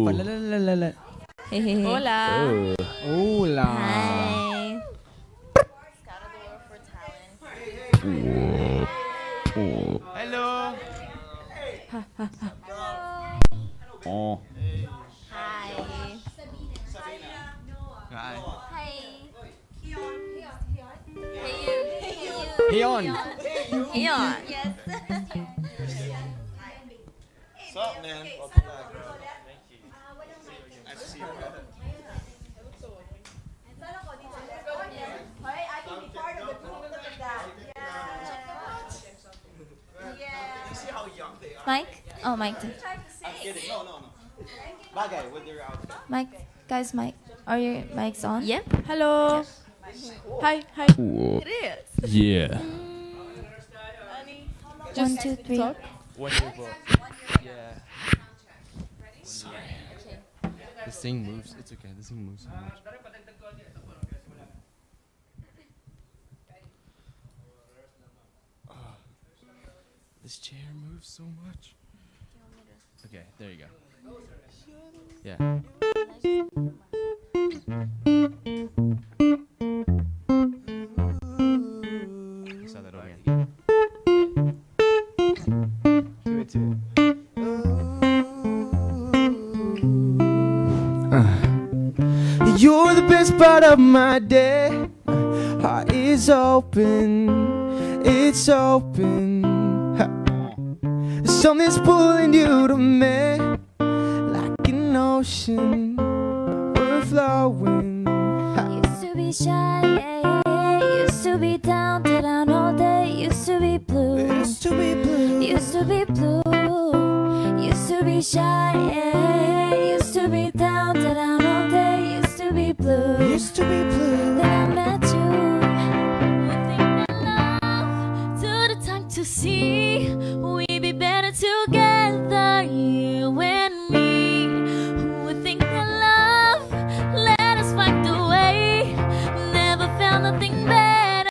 Hola. Hola. Hi. Hello. Oh. Hi. Hi. Hi. Heon. Heon. Yes. What's up, man? Welcome back, bro. Thank you. Nice to see you, bro. I can be part of the group. Look at that. You see how young they are? Mike? Oh, Mike. I'm kidding. No, no, no. Bagay with your outfit. Mike. Guys, Mike. Are your mics on? Yep. Hello. Hi. Hi. It is. Yeah. 1, 2, 3. Talk. What you book? Yeah. Sorry. This thing moves. It's okay. This thing moves so much. This chair moves so much. Okay, there you go. Yeah. Start that over again. Do it too. You're the best part of my day. Heart is open, it's open. Something's pulling you to me, like an ocean. We're flowing. Used to be shy, yeah, yeah. Used to be down all day. Used to be blue. Used to be blue. Used to be blue. Used to be shy, yeah, yeah. Used to be down all day. Used to be blue. Used to be blue. Then I met you. One thing that love took the time to see. We'd be better together, you and me. Who would think that love let us find a way? Never found nothing better.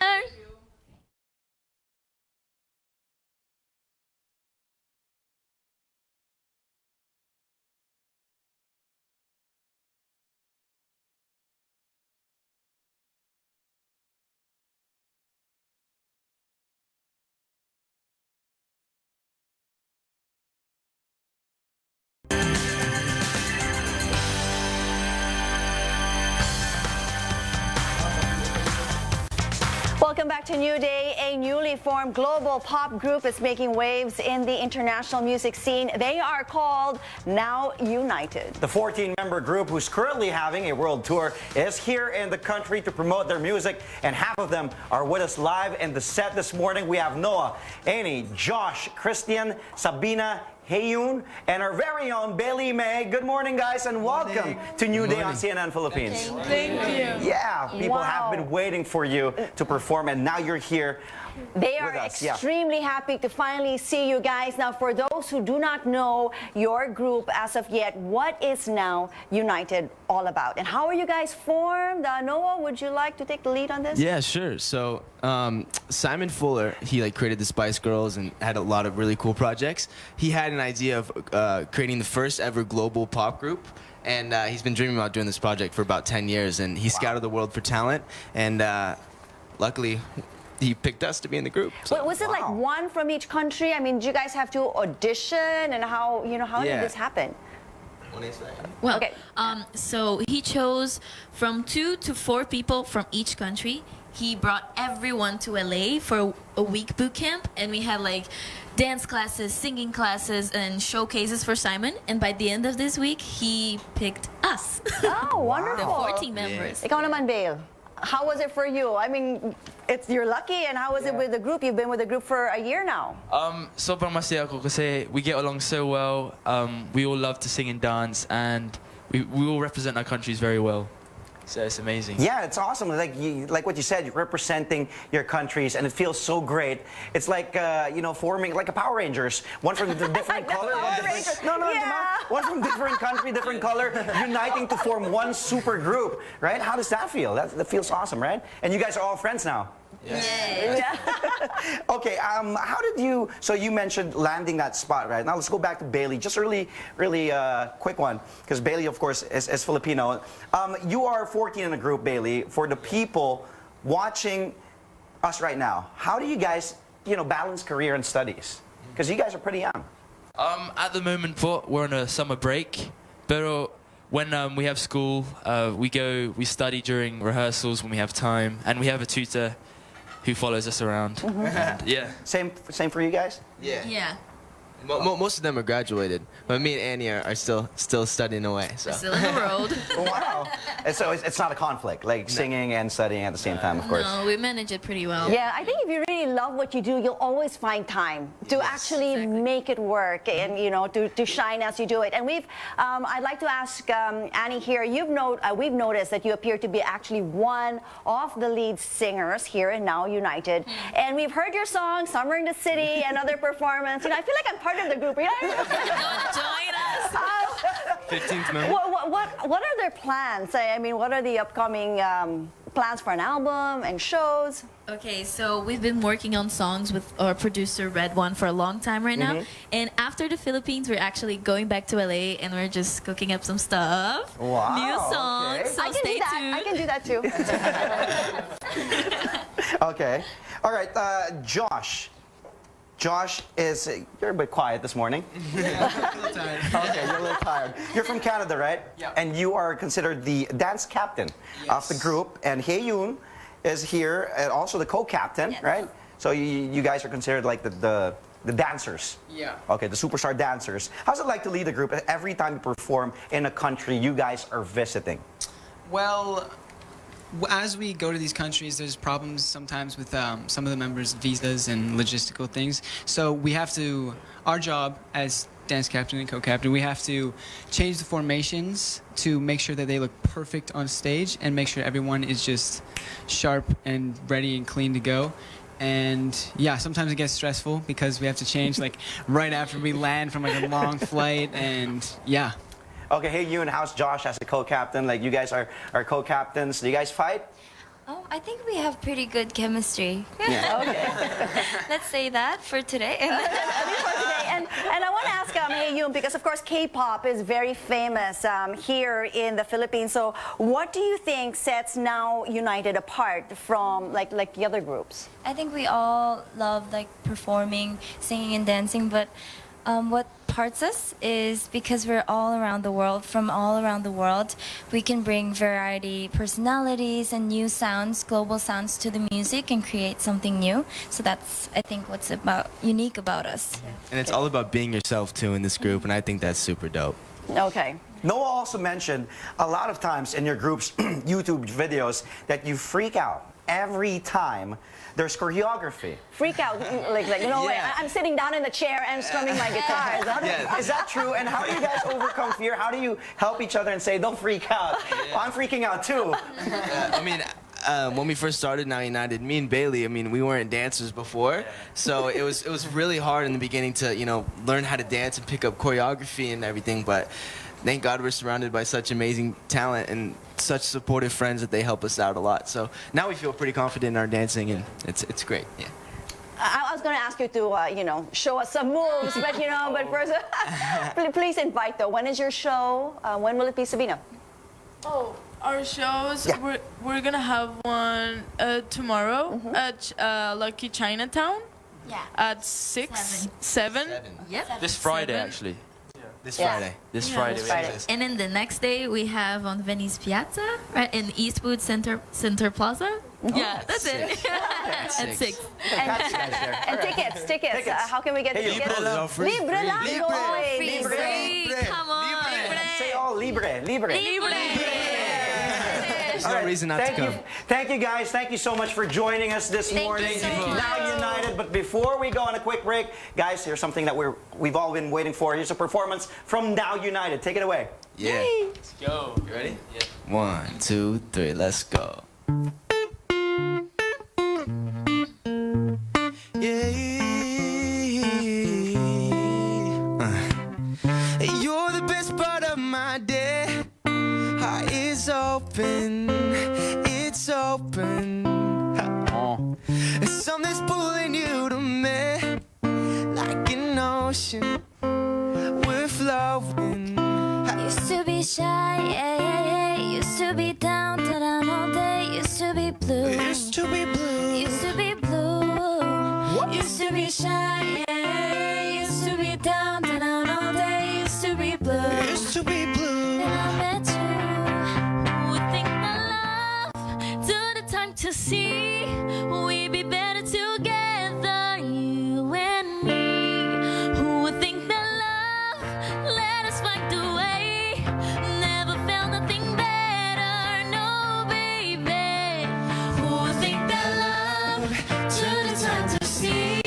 Welcome back to New Day. A newly formed global pop group is making waves in the international music scene. They are called Now United. The 14-member group, who's currently having a world tour, is here in the country to promote their music, and half of them are with us live in the set this morning. We have Noah, Annie, Josh, Christian, Sabina, Heyun, and our very own Bailey May. Good morning, guys, and welcome to New Day on CNN Philippines. Thank you. Yeah, people have been waiting for you to perform, and now you're here. They are with us, yeah. extremely happy to finally see you guys. Now, for those who do not know your group as of yet, what is Now United all about? And how are you guys formed? Noah, would you like to take the lead on this? Yeah, sure. So Simon Fuller, he created the Spice Girls and had a lot of really cool projects. He had an idea of creating the first ever global pop group. And he's been dreaming about doing this project for about 10 years. And he scouted the world for talent. And luckily, he picked us to be in the group. So. Was it like one from each country? I mean, did you guys have to audition? And how did this happen? Well, Okay. So he chose from 2 to 4 people from each country. He brought everyone to LA for a week boot camp, and we had dance classes, singing classes, and showcases for Simon. And by the end of this week, he picked us. Oh, wonderful. The 14 members. Ikaw naman, Bale. How was it for you? I mean, you're lucky. And how was it with the group? You've been with the group for a year now. Sobrang masaya ako kasi we get along so well. We all love to sing and dance, and we all represent our countries very well. So it's amazing. Yeah, it's awesome. Like what you said, you're representing your countries, and it feels so great. It's like forming like a Power Rangers. One from the different color, one from different country, different color, uniting to form one super group, right? How does that feel? That feels awesome, right? And you guys are all friends now. Yeah. Okay, how did you, so you mentioned landing that spot, right? Now let's go back to Bailey. Just really quick one, because Bailey, of course, is Filipino. You are 14 in a group, Bailey. For the people watching us right now, how do you guys, balance career and studies? Because you guys are pretty young. At the moment, we're on a summer break, but when we have school, we study during rehearsals when we have time, and we have a tutor who follows us around. And, yeah. Same for you guys? Yeah. Yeah. Most of them are graduated, but me and Annie are still studying away. So. Still in the world. Wow. And so it's not a conflict, like singing and studying at the same time, of course. No, we manage it pretty well. Yeah, I think if you really love what you do, you'll always find time to actually make it work and, to shine as you do it. And I'd like to ask Annie here, we've noticed that you appear to be actually one of the lead singers here in Now United. And we've heard your song, Summer in the City, and other performance. I feel like I'm part of the group. Join us. 15th member. What are their plans? I mean, what are the upcoming plans for an album and shows? Okay, so we've been working on songs with our producer Red One for a long time right now. And after the Philippines, we're actually going back to LA and we're just cooking up some stuff. Wow, New songs. okay. So I can stay do that. tuned. I can do that too. Okay. All right, Josh. Josh you're a bit quiet this morning. Okay, Okay, you're a little tired. You're from Canada, right? Yeah. And you are considered the dance captain of the group. And Hae-yoon is here, and also the co-captain, right? So you guys are considered like the dancers. Yeah. Okay, the superstar dancers. How's it like to lead a group every time you perform in a country you guys are visiting? Well, as we go to these countries, there's problems sometimes with some of the members' visas and logistical things. So we have to, our job as dance captain and co-captain, we have to change the formations to make sure that they look perfect on stage and make sure everyone is just sharp and ready and clean to go. And yeah, sometimes it gets stressful because we have to change like right after we land from like a long flight, and yeah. Okay, Hae-yoon, how's Josh as a co-captain? Like, you guys are co-captains. Do you guys fight? Oh, I think we have pretty good chemistry. Okay. Let's say that for today. At least for today. And I want to ask Hae-yoon, because of course K-pop is very famous here in the Philippines. So what do you think sets Now United apart from like the other groups? I think we all love like performing, singing and dancing, but what parts us is because we're all around the world, from all around the world, we can bring variety, personalities, and new sounds, global sounds to the music and create something new. So that's, I think, what's unique about us. And it's all about being yourself too in this group, and I think that's super dope. Okay. Noah also mentioned a lot of times in your group's YouTube videos that you freak out every time there's choreography. Freak out, I'm sitting down in the chair and strumming my guitar. Is that true? And how do you guys overcome fear? How do you help each other and say, don't freak out? I'm freaking out too. I mean, when we first started Now United, me and Bailey, I mean, we weren't dancers before, so it was really hard in the beginning to learn how to dance and pick up choreography and everything. But thank God we're surrounded by such amazing talent and such supportive friends that they help us out a lot. So now we feel pretty confident in our dancing, and it's great. Yeah. I was going to ask you to, show us some moves, but but first, please invite though. When is your show? When will it be, Sabina? Oh, our shows, we're gonna have one tomorrow at Lucky Chinatown. Yeah. At 6, 7. Yep. This Friday, 7. actually. This Friday. This Friday. And then the next day we have on Venice Piazza, right in Eastwood Center Plaza. Yeah, that's it. At 6. And tickets. How can we get tickets? Libre lang. Free. Come on. Say all libre. There's no reason not to come. Thank you guys. Thank you so much for joining us this morning. Now United. But before we go on a quick break, guys, here's something that we've all been waiting for. Here's a performance from Now United. Take it away. Yeah. Let's go. You ready? Yeah. 1, 2, 3, let's go. You're the best part of my day. Heart is open, it's open. no. Something's pulling you to me like an ocean. We're flowing. Used to be shy, yeah, yeah, yeah. Used to be down, down all day. Used to be blue. Used to be blue. Used to be blue. Used to be shy, yeah, yeah. Used to be down, down all day. Used to be blue. Used to be blue. Then I met you. Who would think that love took the time to see we'd be better together, you and me? Who would think that love let us find a way? Never felt nothing better, no baby. Who would think that love took the time to see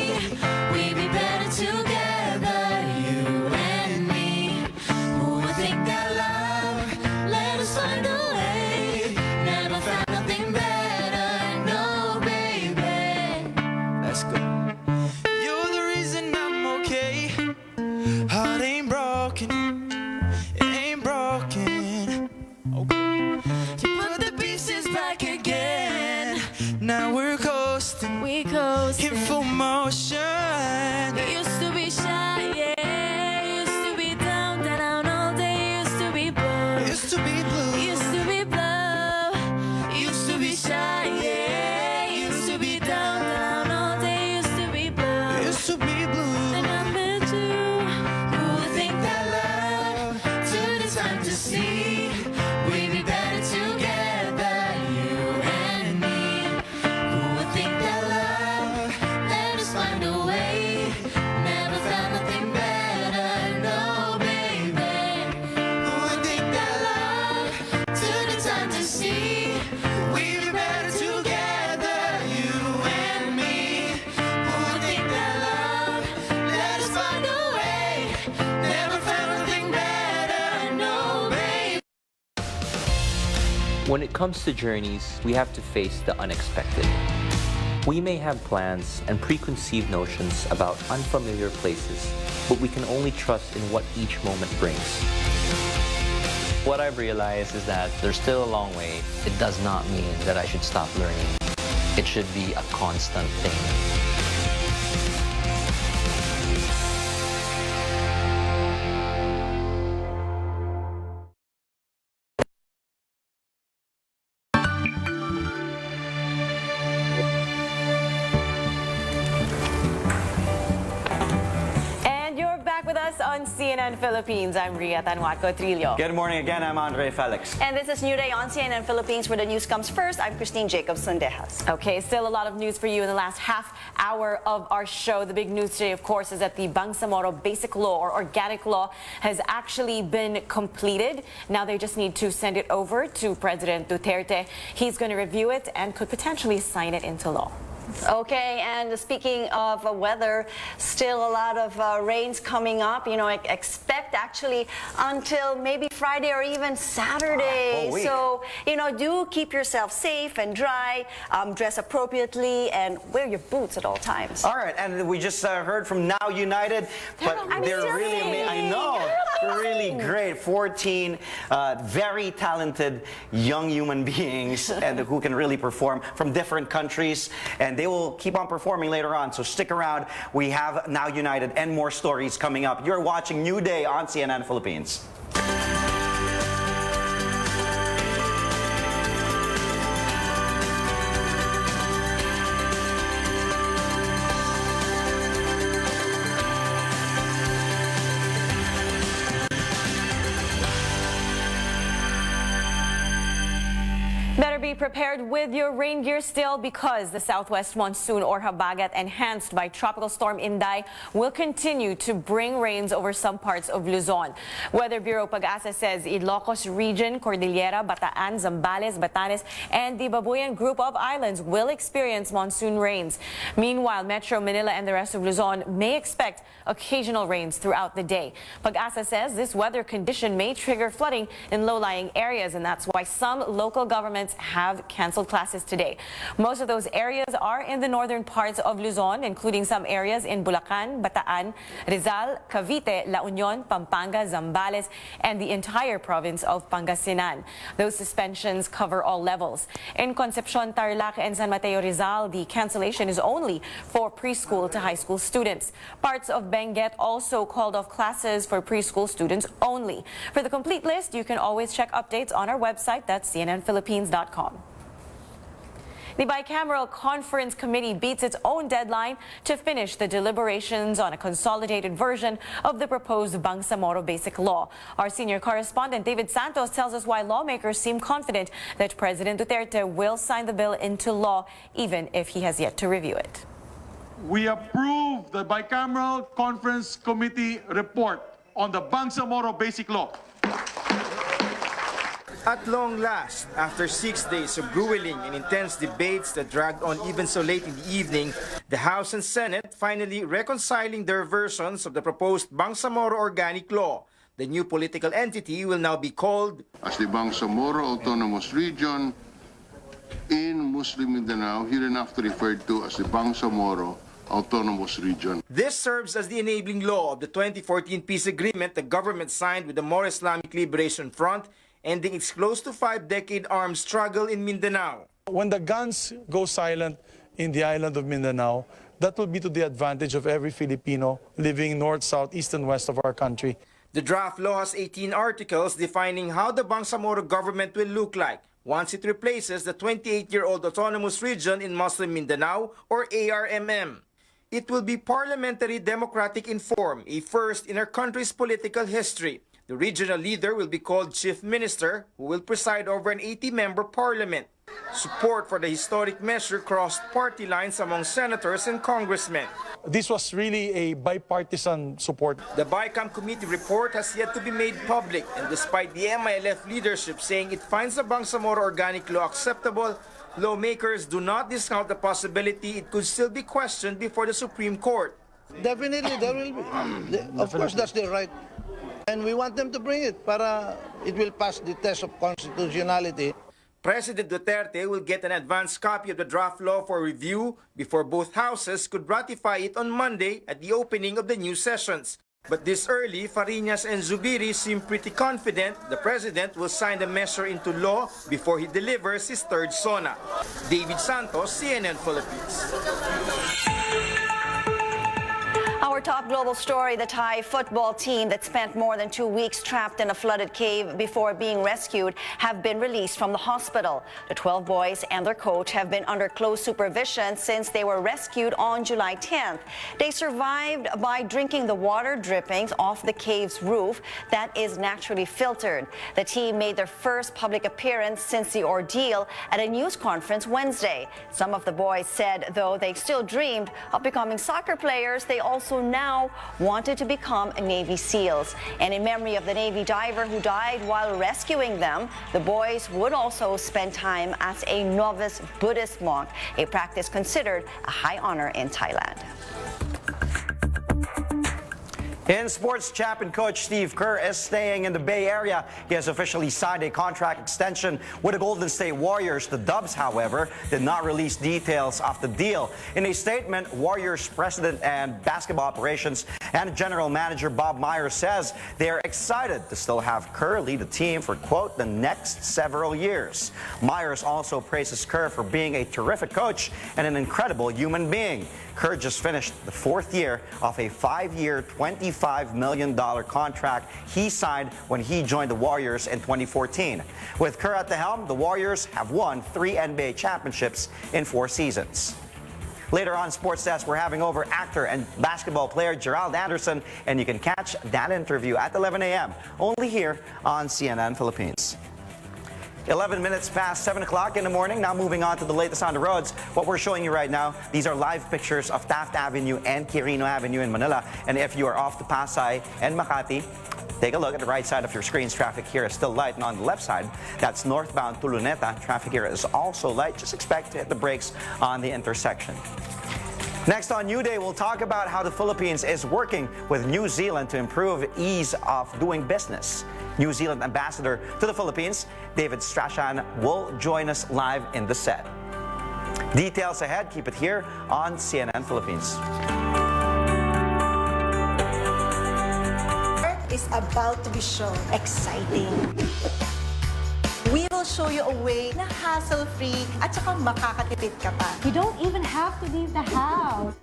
we'd be better together, you and me? Who would think that love let us find a way? Never found nothing better, no baby. Let's go. You're the reason I'm okay. Heart ain't broken. It ain't broken. Okay. You put the pieces back again. Now we're coasting. We coasted. In full motion. Used to be shy, yeah. Used to be down, down all day. Used to be blue. Used to be blue. Used to be blue. Used to be shy, yeah. Used to be down, down all day. Used to be blue. Used to be blue. Then I met you. Who would think that love took the time to see we'd be better together, you and me? Who would think that love let us find a way? Never found nothing better, no baby. Who would think that love took the time to see we'd be better together, you and me? Who would think that love let us find a way? Never found nothing better, no baby. When it comes to journeys, we have to face the unexpected. We may have plans and preconceived notions about unfamiliar places, but we can only trust in what each moment brings. What I've realized is that there's still a long way. It does not mean that I should stop learning. It should be a constant thing. And you're back with us on CNN Philippines. I'm Ria Tanwatco Trillo. Good morning again. I'm Andre Felix. And this is New Day on CNN Philippines, where the news comes first. I'm Christine Jacobs Sondejas. Okay, still a lot of news for you in the last half hour of our show. The big news today, of course, is that the Bangsamoro Basic Law or Organic Law has actually been completed. Now they just need to send it over to President Duterte. He's going to review it and could potentially sign it into law. Okay, and speaking of weather, still a lot of rains coming up. You know, expect actually until maybe Friday or even Saturday. Whole week. So, you know, do keep yourself safe and dry, dress appropriately, and wear your boots at all times. All right, and we just heard from Now United, but they're really amazing. I know, they're really great. 14 very talented young human beings and who can really perform from different countries, and they will keep on performing later on. So stick around. We have Now United and more stories coming up. You're watching New Day on CNN Philippines. Better be prepared with your rain gear still, because the southwest monsoon or habagat, enhanced by Tropical Storm Inday, will continue to bring rains over some parts of Luzon. Weather Bureau Pag-asa says Ilocos Region, Cordillera, Bataan, Zambales, Batanes, and the Babuyan Group of Islands will experience monsoon rains. Meanwhile, Metro Manila and the rest of Luzon may expect occasional rains throughout the day. Pag-asa says this weather condition may trigger flooding in low-lying areas, and that's why some local governments have canceled classes today. Most of those areas are in the northern parts of Luzon, including some areas in Bulacan, Bataan, Rizal, Cavite, La Union, Pampanga, Zambales, and the entire province of Pangasinan. Those suspensions cover all levels. In Concepcion, Tarlac, and San Mateo, Rizal, the cancellation is only for preschool to high school students. Parts of Benguet also called off classes for preschool students only. For the complete list, you can always check updates on our website, that's cnnphilippines.com. The Bicameral Conference Committee beats its own deadline to finish the deliberations on a consolidated version of the proposed Bangsamoro Basic Law. Our senior correspondent David Santos tells us why lawmakers seem confident that President Duterte will sign the bill into law, even if he has yet to review it. We approve the Bicameral Conference Committee report on the Bangsamoro Basic Law. At long last, after 6 days of grueling and intense debates that dragged on even so late in the evening, the House and Senate finally reconciling their versions of the proposed Bangsamoro Organic Law. The new political entity will now be called as the Bangsamoro Autonomous Region in Muslim Mindanao, hereinafter referred to as the Bangsamoro Autonomous Region. This serves as the enabling law of the 2014 peace agreement the government signed with the More Islamic Liberation Front, ending its close to 5-decade armed struggle in Mindanao. When the guns go silent in the island of Mindanao, that will be to the advantage of every Filipino living north, south, east, and west of our country. The draft law has 18 articles defining how the Bangsamoro government will look like once it replaces the 28-year-old autonomous region in Muslim Mindanao, or ARMM. It will be parliamentary democratic in form, a first in our country's political history. The regional leader will be called Chief Minister, who will preside over an 80-member parliament. Support for the historic measure crossed party lines among senators and congressmen. This was really a bipartisan support. The BICAM committee report has yet to be made public, and despite the MILF leadership saying it finds the Bangsamoro Organic Law acceptable, lawmakers do not discount the possibility it could still be questioned before the Supreme Court. Definitely, there will be. Of course, that's their right. And we want them to bring it para it will pass the test of constitutionality. President Duterte will get an advance copy of the draft law for review before both houses could ratify it on Monday at the opening of the new sessions. But this early, Fariñas and Zubiri seem pretty confident the president will sign the measure into law before he delivers his third SONA. David Santos, CNN Philippines. Our top global story, the Thai football team that spent more than 2 weeks trapped in a flooded cave before being rescued have been released from the hospital. The 12 boys and their coach have been under close supervision since they were rescued on July 10th. They survived by drinking the water drippings off the cave's roof that is naturally filtered. The team made their first public appearance since the ordeal at a news conference Wednesday. Some of the boys said, though they still dreamed of becoming soccer players, they also now wanted to become Navy SEALs. And in memory of the Navy diver who died while rescuing them, the boys would also spend time as a novice Buddhist monk, a practice considered a high honor in Thailand. In sports, champion coach Steve Kerr is staying in the Bay Area. He has officially signed a contract extension with the Golden State Warriors. The Dubs, however, did not release details of the deal. In a statement, Warriors president and basketball operations and general manager Bob Myers says they are excited to still have Kerr lead the team for, quote, the next several years. Myers also praises Kerr for being a terrific coach and an incredible human being. Kerr just finished the 4th year of a 5-year, $25 million contract he signed when he joined the Warriors in 2014. With Kerr at the helm, the Warriors have won 3 NBA championships in 4 seasons. Later on Sports Desk, we're having over actor and basketball player Gerald Anderson, and you can catch that interview at 11 a.m. only here on CNN Philippines. 11 minutes past 7 o'clock in the morning. Now moving on to the latest on the roads. What we're showing you right now, these are live pictures of Taft Avenue and Quirino Avenue in Manila. And if you are off to Pasay and Makati, take a look at the right side of your screens. Traffic here is still light, and on the left side, that's northbound to Luneta. Traffic here is also light. Just expect to hit the brakes on the intersection. Next on New Day, we'll talk about how the Philippines is working with New Zealand to improve ease of doing business. New Zealand ambassador to the Philippines, David Strachan, will join us live in the set. Details ahead. Keep it here on CNN Philippines. Is about to be shown. Exciting. We will show you a way na hassle-free at saka makakatipid ka pa. You don't even have to leave the house.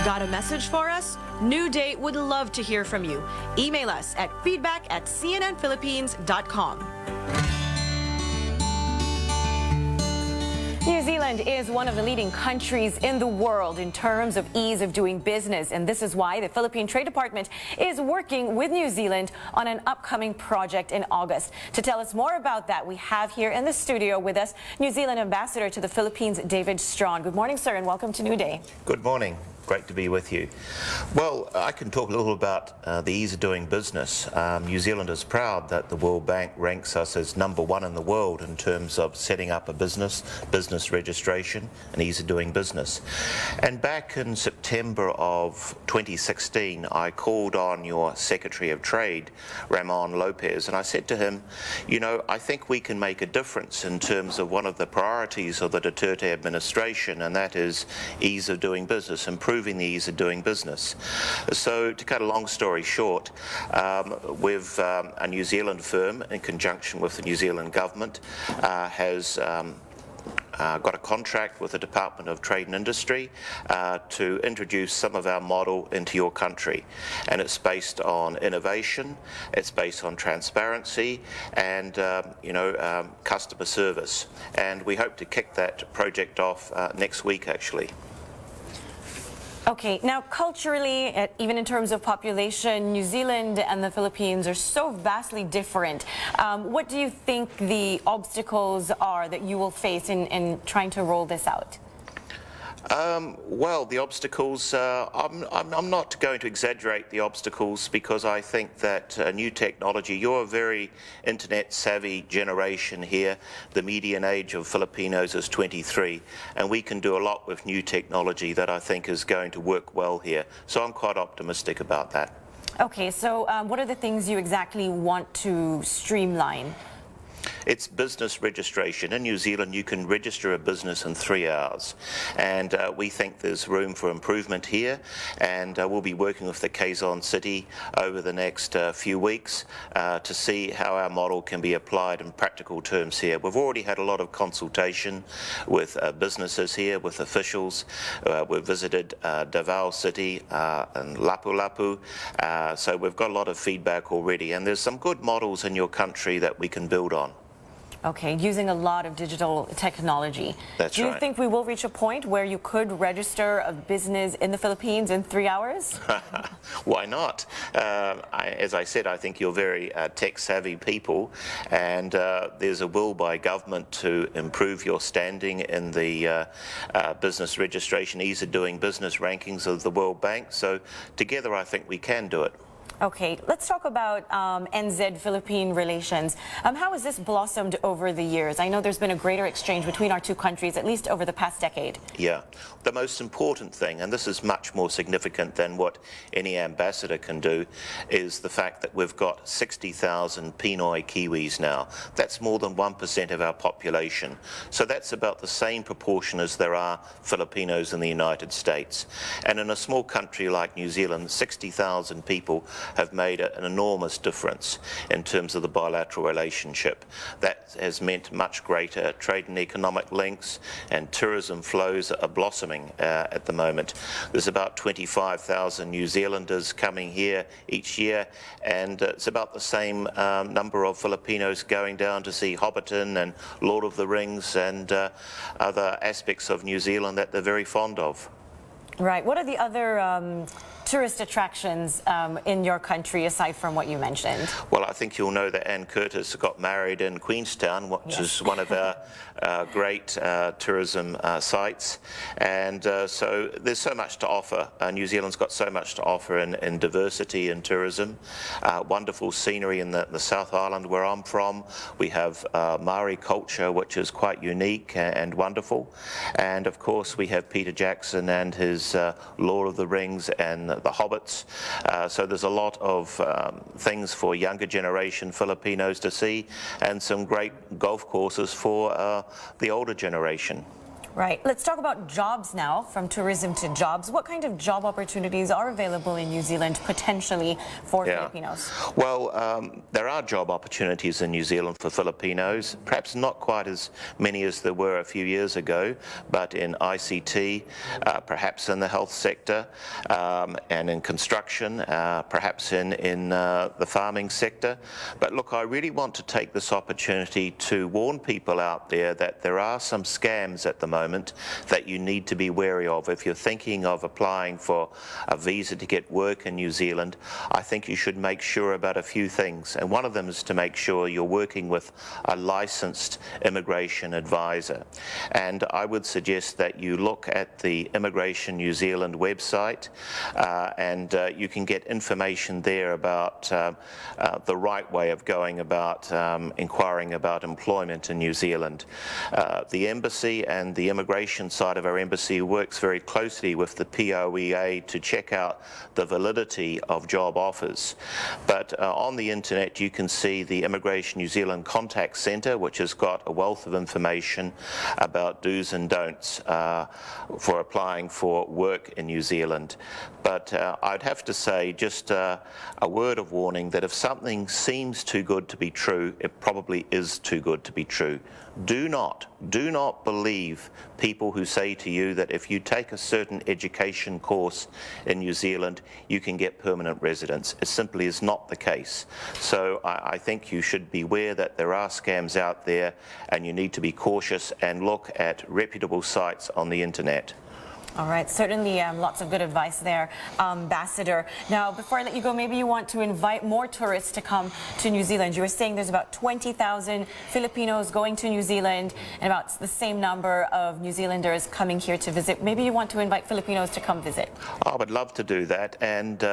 Got a message for us? New Day would love to hear from you. Email us at feedback@cnnphilippines.com. New Zealand is one of the leading countries in the world in terms of ease of doing business, and this is why the Philippine Trade Department is working with New Zealand on an upcoming project in August. To tell us more about that, we have here in the studio with us New Zealand Ambassador to the Philippines, David Strachan. Good morning, sir, and welcome to New Day. Good morning. Great to be with you. Well, I can talk a little about the ease of doing business. New Zealand is proud that the World Bank ranks us as #1 in the world in terms of setting up a business registration, and ease of doing business. And back in September of 2016, I called on your Secretary of Trade, Ramon Lopez, and I said to him, you know, I think we can make a difference in terms of one of the priorities of the Duterte administration, and that is ease of doing business, improving the ease of doing business. So to cut a long story short, with a New Zealand firm in conjunction with the New Zealand government has got a contract with the Department of Trade and Industry to introduce some of our model into your country. And it's based on innovation, it's based on transparency, and customer service. And we hope to kick that project off next week, actually. Okay, now culturally, even in terms of population, New Zealand and the Philippines are so vastly different. What do you think the obstacles are that you will face in trying to roll this out? Well, the obstacles, I'm not going to exaggerate the obstacles, because I think that new technology, you're a very internet-savvy generation here. The median age of Filipinos is 23, and we can do a lot with new technology that I think is going to work well here. So I'm quite optimistic about that. Okay, so what are the things you exactly want to streamline? It's business registration. In New Zealand, you can register a business in 3 hours. And we think there's room for improvement here. And we'll be working with the Quezon City over the next few weeks to see how our model can be applied in practical terms here. We've already had a lot of consultation with businesses here, with officials. We've visited Davao City and Lapu-Lapu. So we've got a lot of feedback already. And there's some good models in your country that we can build on. Okay, using a lot of digital technology. That's right. Do you think we will reach a point where you could register a business in the Philippines in 3 hours? Why not? As I said, I think you're very tech-savvy people, and there's a will by government to improve your standing in the business registration, ease of doing business rankings of the World Bank. So together, I think we can do it. Okay, let's talk about NZ-Philippine relations. How has this blossomed over the years? I know there's been a greater exchange between our two countries, at least over the past decade. Yeah. The most important thing, and this is much more significant than what any ambassador can do, is the fact that we've got 60,000 Pinoy Kiwis now. That's more than 1% of our population. So that's about the same proportion as there are Filipinos in the United States. And in a small country like New Zealand, 60,000 people have made an enormous difference in terms of the bilateral relationship. That has meant much greater trade and economic links, and tourism flows are blossoming at the moment. There's about 25,000 New Zealanders coming here each year, and it's about the same number of Filipinos going down to see Hobbiton and Lord of the Rings and other aspects of New Zealand that they're very fond of. Right. What are the other tourist attractions in your country aside from what you mentioned? Well, I think you'll know that Anne Curtis got married in Queenstown, which is one of our great tourism sites. And so there's so much to offer. New Zealand's got so much to offer in diversity in tourism. Wonderful scenery in the South Island where I'm from. We have Maori culture, which is quite unique and wonderful. And of course, we have Peter Jackson and his Lord of the Rings and the Hobbits. So there's a lot of things for younger generation Filipinos to see, and some great golf courses for the older generation. Right. Let's talk about jobs now, from tourism to jobs. What kind of job opportunities are available in New Zealand potentially for Filipinos? Well, there are job opportunities in New Zealand for Filipinos, perhaps not quite as many as there were a few years ago, but in ICT, perhaps in the health sector, and in construction, perhaps in the farming sector. But look, I really want to take this opportunity to warn people out there that there are some scams at the moment that you need to be wary of. If you're thinking of applying for a visa to get work in New Zealand, I think you should make sure about a few things. And one of them is to make sure you're working with a licensed immigration advisor. And I would suggest that you look at the Immigration New Zealand website, and you can get information there about the right way of going about inquiring about employment in New Zealand. The embassy and the immigration side of our embassy works very closely with the POEA to check out the validity of job offers. But on the internet you can see the Immigration New Zealand Contact Centre, which has got a wealth of information about do's and don'ts for applying for work in New Zealand. But I'd have to say just a word of warning that if something seems too good to be true, it probably is too good to be true. Do not believe people who say to you that if you take a certain education course in New Zealand, you can get permanent residence. It simply is not the case. So I think you should beware that there are scams out there, and you need to be cautious and look at reputable sites on the internet. All right, certainly lots of good advice there, Ambassador. Now, before I let you go, maybe you want to invite more tourists to come to New Zealand. You were saying there's about 20,000 Filipinos going to New Zealand and about the same number of New Zealanders coming here to visit. Maybe you want to invite Filipinos to come visit. I would love to do that, and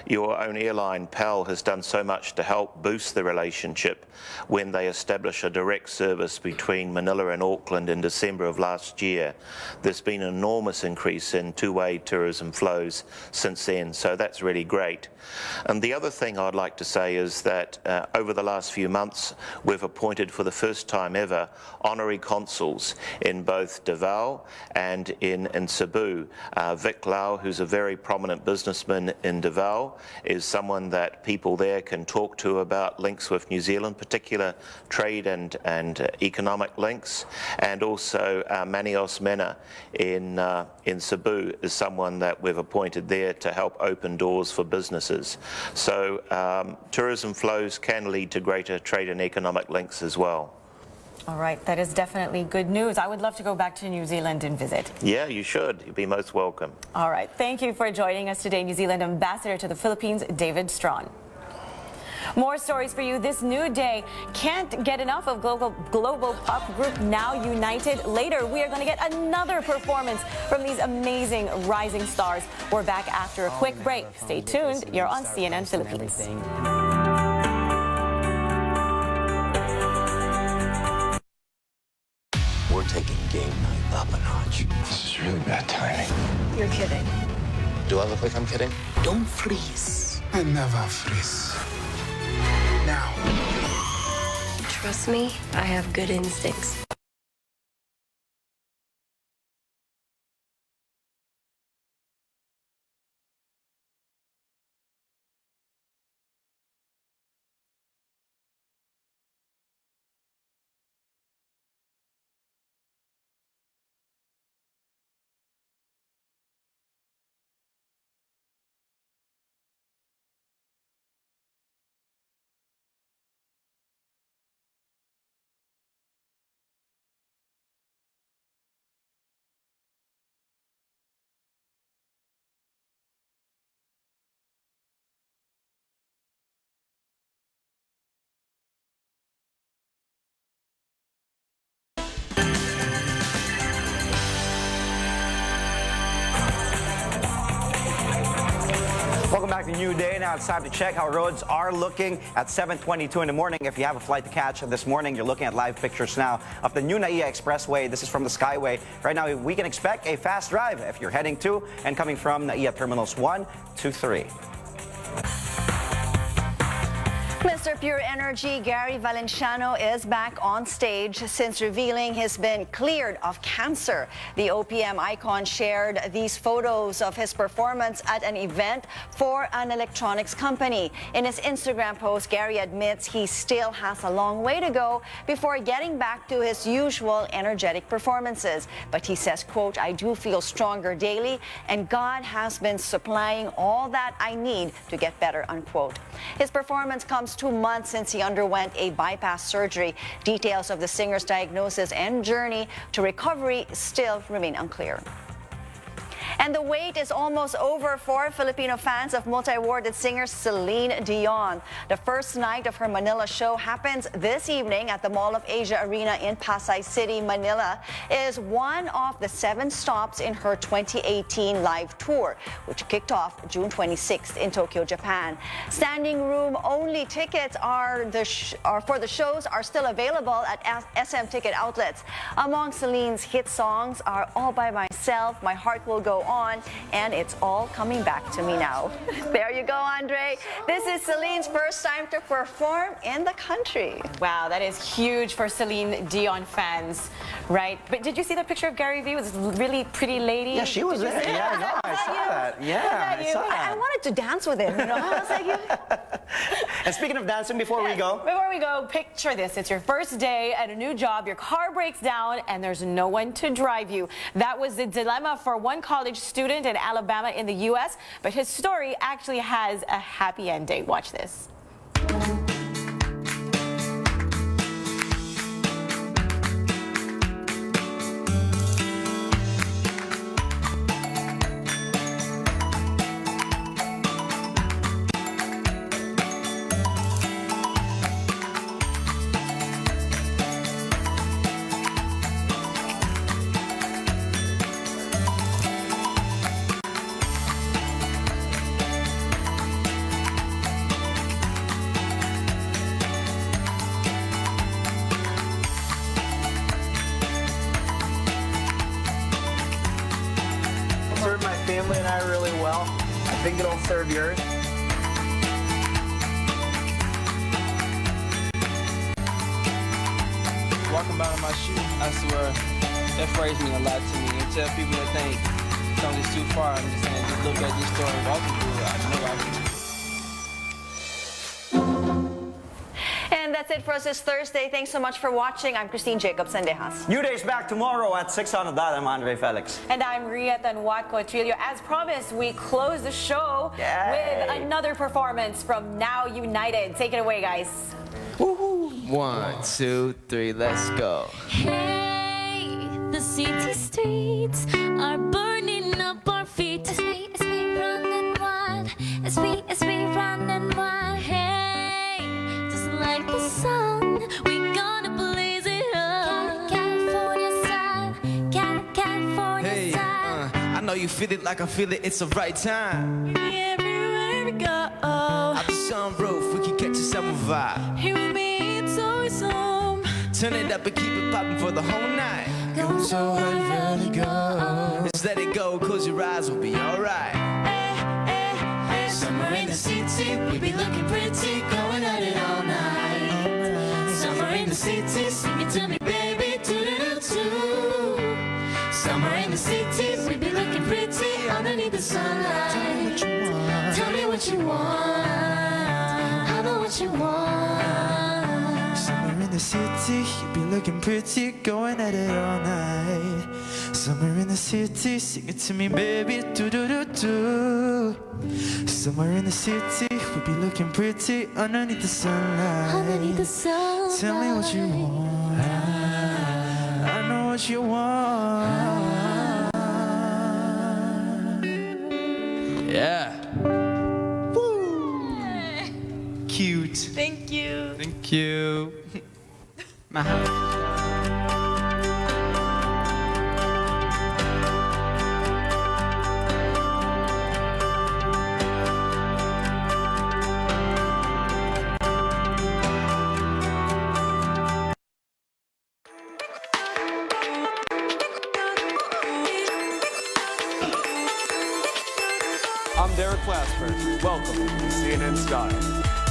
your own airline, PAL, has done so much to help boost the relationship when they established a direct service between Manila and Auckland in December of last year. There's been an enormous increase in two-way tourism flows since then, so that's really great. And the other thing I'd like to say is that over the last few months we've appointed for the first time ever honorary consuls in both Davao and in Cebu. Vic Lau, who's a very prominent businessman in Davao, is someone that people there can talk to about links with New Zealand, particular trade and economic links. And also Manios Mena in Cebu is someone that we've appointed there to help open doors for businesses. So tourism flows can lead to greater trade and economic links as well. All right, that is definitely good news. I would love to go back to New Zealand and visit. Yeah, you should. You'd be most welcome. All right, thank you for joining us today, New Zealand Ambassador to the Philippines, David Strawn. More stories for you this new day. Can't get enough of global pop group Now United. Later, we are going to get another performance from these amazing rising stars. We're back after a quick break. Stay tuned. You're on CNN Philippines. We're taking game night up a notch. This is really bad timing. You're kidding. Do I look like I'm kidding? Don't freeze. I never freeze. Now. Trust me, I have good instincts. Welcome back to New Day. Now it's time to check how roads are looking at 7:22 in the morning. If you have a flight to catch this morning, you're looking at live pictures now of the new NAIA Expressway. This is from the Skyway. Right now, we can expect a fast drive if you're heading to and coming from NAIA Terminals 1 to 3. Mr. Pure Energy Gary Valenciano is back on stage since revealing he's been cleared of cancer. The OPM icon shared these photos of his performance at an event for an electronics company. In his Instagram post, Gary admits he still has a long way to go before getting back to his usual energetic performances. But he says, quote, "I do feel stronger daily and God has been supplying all that I need to get better," unquote. His performance comes 2 months since he underwent a bypass surgery. Details of the singer's diagnosis and journey to recovery still remain unclear. And the wait is almost over for Filipino fans of multi-awarded singer Celine Dion. The first night of her Manila show happens this evening at the Mall of Asia Arena in Pasay City, Manila. It is one of the 7 stops in her 2018 live tour, which kicked off June 26th in Tokyo, Japan. Standing room only tickets for the shows are still available at SM ticket outlets. Among Celine's hit songs are All by Myself, My Heart Will Go On, and It's All Coming Back to Me Now. There you go, Andre. This is Celine's first time to perform in the country. Wow, that is huge for Celine Dion fans, right? But did you see the picture of Gary Vee with this really pretty lady? Yeah, she was there. Yeah, no, I saw that. Yeah, I saw that. I wanted to dance with him, you know? I was like, And speaking of dancing, before we go, picture this. It's your first day at a new job. Your car breaks down and there's no one to drive you. That was the dilemma for one college student in Alabama in the U.S., but his story actually has a happy ending. Watch this. serve my family and I really well. I think it'll serve yours. Walking by in my shoe, I swear, that phrase means a lot to me. And tell people that think something's too far, I'm just saying, just look at this store and walk through it. I know I can. And that's it for us this Thursday. Thanks so much for watching. I'm Christine Jacob Sendejas. New Day's back tomorrow at 6 on the dot. I'm Andre Felix. And I'm Ria Tanwatco Trillo. As promised, we close the show with another performance from Now United. Take it away, guys. Woohoo! 1, 2, 3, let's go. Hey, the city streets are burning up our feet. As we run and wild, as we run and wild. Hey, just like the sun, we gonna blaze it up. California style, California Hey, style. I know you feel it like I feel it, it's the right time. Everywhere we go, Out the sunroof, we can catch a summer vibe. here with me, it's always home. Turn it up and keep it popping for the whole night. Go so hard, let it go. Just let it go, close your eyes, we'll be alright. Summer in the city, we be looking pretty, going at it all night. Summer in the city, sing it to me, baby, do-do-do-do. Summer in the city, we be looking pretty, underneath the sunlight. Tell me what you want, I know what you want. Summer in the city, you be looking pretty, going at it all night. Summer in the city, sing it to me, baby, do-do-do-do. Somewhere in the city, we be looking pretty underneath the sunlight. Underneath the sunlight. Tell me what you want, I know what you want. Yeah. Woo! Cute. Thank you. Thank you. My I'm Derek Glassford. Welcome to CNN Style.